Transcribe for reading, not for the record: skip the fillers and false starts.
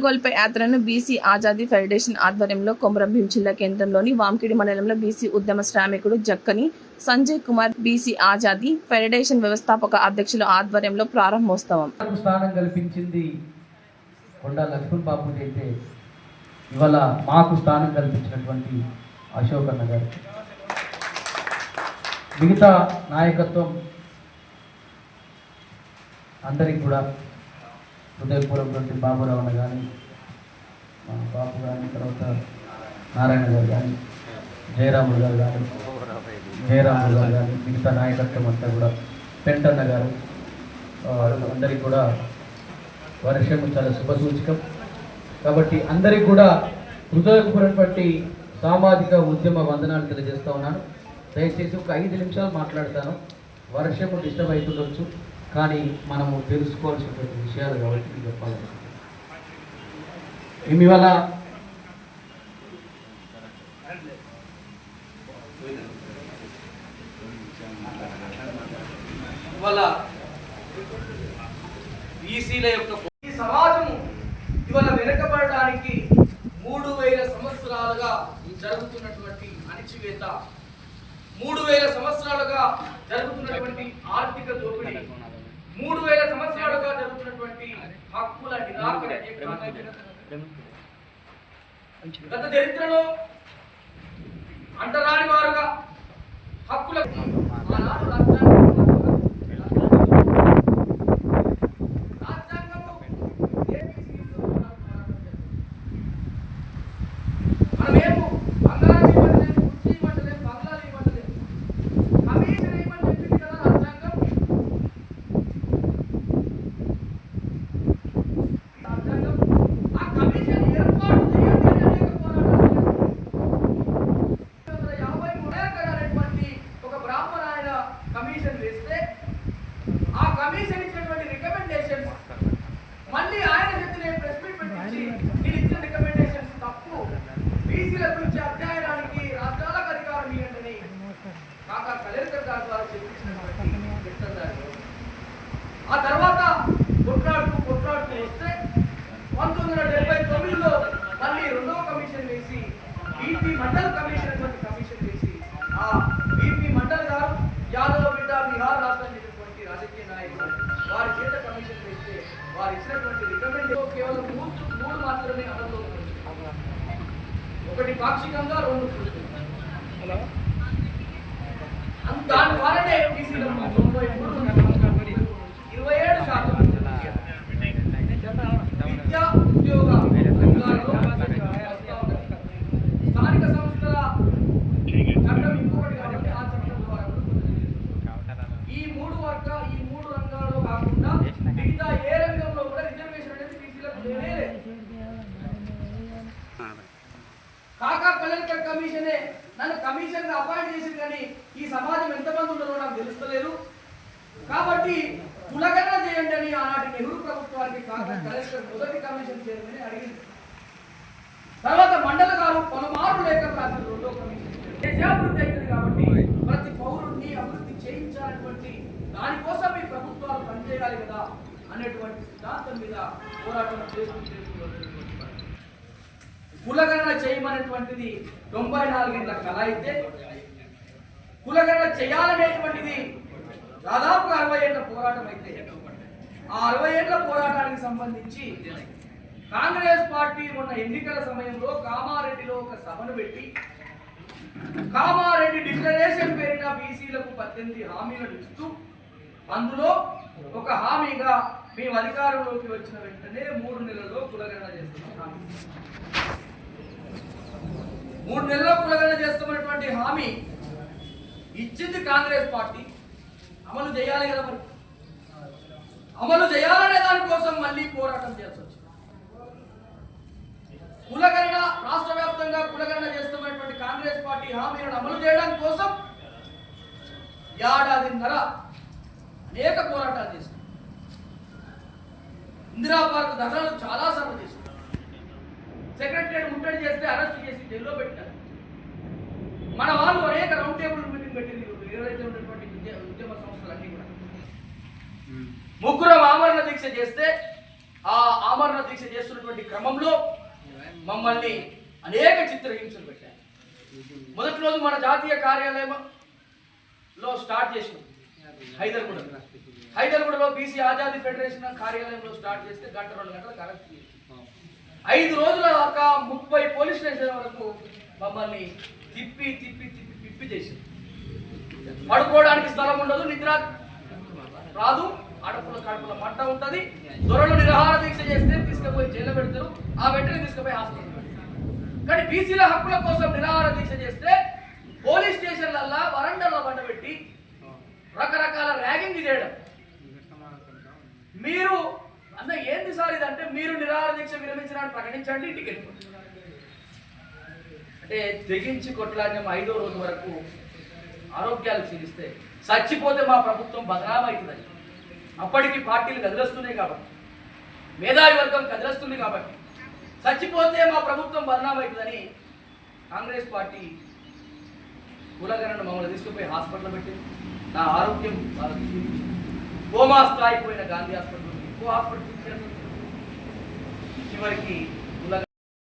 వేణుగోల్పై యాత్రను BC Azadi federation ఆధ్వర్యంలో కొమరం భీం జిల్లా కేంద్రంలోని వాంకిడి మండలంలో బీసీ ఉద్యమ శ్రామికుడు జక్కని సంజయ్ కుమార్ బీసీ ఆజాదీ ఫెడరేషన్ వ్యవస్థాపక అధ్యక్షుల ఆధ్వర్యంలో ప్రారంభోత్సవం. స్థానం కల్పించింది కొండా లక్ష్మణ్ బాబు అయితే ఇవాళ మాకు స్థానం కల్పించినటువంటి అశోక్ అన్న గారు, మిగతా నాయకత్వం అందరికి కూడా హృదయపూర్వక బాబురావు అన్న కానీ, మా బాబు కానీ, తర్వాత నారాయణ గారు కానీ, జయరాములు గారు కానీ, మిగతా నాయకత్వం అంతా కూడా, పెంటన్న గారు, అందరికి కూడా వర్షము చాలా శుభసూచకం. కాబట్టి అందరికి కూడా హృదయపూర్వకమైనటువంటి సామాజిక ఉద్యమ వందనాలు తెలియజేస్తూ ఉన్నాను. దయచేసి ఒక 5 నిమిషాలు మాట్లాడతాను. వర్షము డిస్టర్బ్ అవుతుండొచ్చు, కానీ మనము తెలుసుకోవాల్సినటువంటి విషయాలు కాబట్టి చెప్పాలి. మేము ఇవాళ బీసీల యొక్క ఈ సమాజము ఇవాళ వెనుకబడడానికి 3000 సంవత్సరాలుగా జరుగుతున్నటువంటి అణిచివేత, 3000 సంవత్సరాలుగా జరుగుతున్నటువంటి ఆర్థిక దోపిడీ, 3000 సంవత్సరాలుగా జరుగుతున్నటువంటి హక్కుల నిరాకరణ, గత చరిత్రలో అంటరాని వారుగా హక్కుల ఆ తర్వాత కొట్లాడుతూ వస్తే 1979లో మళ్ళీ 2వ కమిషన్ వేసి బీపీ మండల్ కమిషన్ వేసి ఆ బీపీ మండల్ గారు యాదవ్ బిడ్డ బిహార్ రాష్ట్రానికి రాజకీయ నాయకులు వారి చేత కమిషన్ వేస్తే వారు ఇచ్చినటువంటి రికమెండేషన్ కేవలం 3 మాత్రమే అమలు. ఒకటి పాక్షికంగా, 2 పూర్తిగా. దాని ద్వారానే బీసీలో 27% విద్యా ఉద్యోగ స్థానిక సంస్థల చట్టం ఇంకొకటి కాబట్టి ఆ చట్టం ద్వారా ఈ 3 రంగాల్లో కాకుండా మిగతా ఏ రంగంలో కూడా రిజర్వేషన్ అనేది బీసీలకు లేదు. కాకా కలెక్టర్ కమిషనే నన్ను కమిషన్ అపాయింట్ చేసింది, కానీ ఈ సమాజం ఎంతమంది ఉన్నారో నాకు తెలుస్తలేదు. కాబట్టి కులగణన చేయండి అని ఆనాటి నెహ్రూ ప్రభుత్వానికి కలెక్టర్ మొదటి కమిషన్ చైర్మన్ అడిగింది. తర్వాత మండల గారు పలుమారు లేఖ రాసిన 2వ కమిషన్. దేశాభివృద్ధి అవుతుంది కాబట్టి ప్రతి పౌరుడిని అభివృద్ధి చేయించాలన్నటువంటి దానికోసం ఈ ప్రభుత్వాలు పనిచేయాలి కదా అనేటువంటి సిద్ధాంతం మీద పోరాటం చేసుకుంటున్నారు. కులగణన చేయమనేటువంటిది 94 ఏళ్ల కళ అయితే, కులగణన చేయాలనేటువంటిది దాదాపు 60 ఏళ్ల పోరాటం అయితే, ఆ 60 ఏళ్ల పోరాటానికి సంబంధించి కాంగ్రెస్ పార్టీ మొన్న ఎన్నికల సమయంలో కామారెడ్డిలో ఒక సభను పెట్టి కామారెడ్డి డిక్లరేషన్ పేరిట బీసీలకు 18 హామీలను ఇస్తూ అందులో ఒక హామీగా మేము అధికారంలోకి వచ్చిన వెంటనే 3 నెలల్లో కులగణన చేస్తున్నాం. 3 నెలల్లో కులగణన చేస్తామన్నటువంటి హామీ ఇచ్చింది కాంగ్రెస్ పార్టీ. అమలు చేయాలి కదా, మరి అమలు చేయాలనే దానికోసం మళ్ళీ పోరాటం చేయాల్సి వచ్చింది. కులగణన రాష్ట్ర వ్యాప్తంగా కులగణన చేస్తున్నటువంటి కాంగ్రెస్ పార్టీ హామీలను అమలు చేయడం కోసం 1.5 ఏడాదిన్నర అనేక పోరాటాలు చేశారు. ఇందిరా పార్క్ ధర్నాలు చాలా సార్లు చేశారు. సెక్రటరియట్ ముట్టడి చేస్తే అరెస్ట్ చేసి జైల్లో పెట్టారు. మన వాళ్ళు అనేక రౌండ్ టేబుల్ మీటింగ్ పెట్టింది. ఏదైతే ఉన్నటువంటి ఉద్యమ సంస్థలన్నీ కూడా 3 ఆమరణ దీక్ష చేస్తే ఆ ఆమరణ దీక్ష చేస్తున్నటువంటి క్రమంలో మమ్మల్ని అనేక చిత్రహింసలు పెట్టారు. మొదటి రోజు మన జాతీయ కార్యాలయంలో స్టార్ట్ చేసినాం. హైదర్గూడలో బీసీ ఆజాదీ ఫెడరేషన్ కార్యాలయంలో స్టార్ట్ చేస్తే గంట 2 గంటలకు అరెస్ట్ చేసి 5 రోజుల దాకా 30 పోలీస్ స్టేషన్ వరకు మమ్మల్ని తిప్పి చేసి పడుకోవడానికి స్థలం ఉండదు, నిద్ర రాదు, కడుపుల మంట ఉంటుంది. దొరలు నిరాహార దీక్ష చేస్తే తీసుకుపోయి జైల్లో పెడతారు, ఆ వెంటనే తీసుకుపోయి హాస్పిటల్ పెడతారు. కానీ బీసీల హక్కుల కోసం నిరాహార దీక్ష చేస్తే పోలీస్ స్టేషన్లల్లా వరండల్లో బండబెట్టి రకరకాల ర్యాగింగ్ చేయడం. మీరు అన్న ఏంది సార్ ఇదంటే, మీరు నిరాహార దీక్ష విరమించడానికి ప్రకటించండి, ఇంటికి వెళ్ళిపోండి అంటే తెగించి కొట్లాడిన 5వ రోజు వరకు ఆరోగ్యాలు క్షీణిస్తే చచ్చిపోతే మా ప్రభుత్వం బదనామవుతుందని అప్పటికి పార్టీలు కదిలేస్తున్నాయి కాబట్టి, మేధావి వర్గం కదిలేస్తుంది కాబట్టి చచ్చిపోతే మా ప్రభుత్వం బదనామవుతుందని కాంగ్రెస్ పార్టీ కులగణను మమ్మల్ని తీసుకుపోయి హాస్పిటల్ పెట్టింది. నా ఆరోగ్యం కోమా స్థాయిపోయిన గాంధీ హాస్పిటల్ ఇంకో హాస్పిటల్ చివరికి